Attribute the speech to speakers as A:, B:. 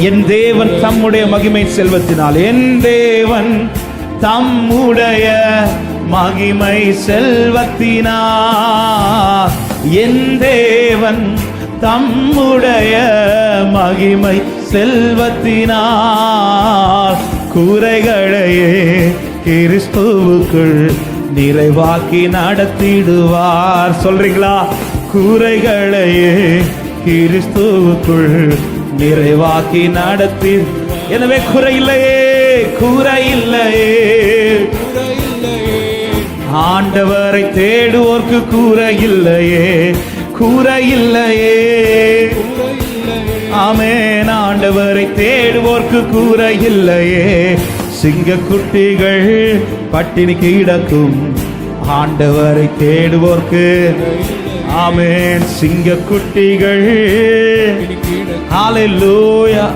A: என் தேவன் தம்முடைய மகிமை செல்வத்தினால், என் தேவன் தம்முடைய மகிமை செல்வத்தினால், என் தேவன் தம்முடைய மகிமை செல்வத்தினால் குறைகளையே கிறிஸ்துவுக்குள் நிறைவாக்கி நடத்திடுவார். சொல்றீங்களா? குறைகளையே கிறிஸ்துவுக்குள் நிறைவாக்கி நடத்தி. எனவே குறையில்லையே, குறையில்லையே. ஆண்டவரை தேடுவோர்க்கு குறையில்லையே, குறையில்லையே. ஆமென். ஆண்டவரை தேடுவோர்க்கு குறையில்லையே. சிங்கக்குட்டிகள் பட்டினி கிடக்கும், ஆண்டவரை தேடுவோர்க்கு. ஆமென். சிங்கக்குட்டிகள். ஹல்லேலூயா.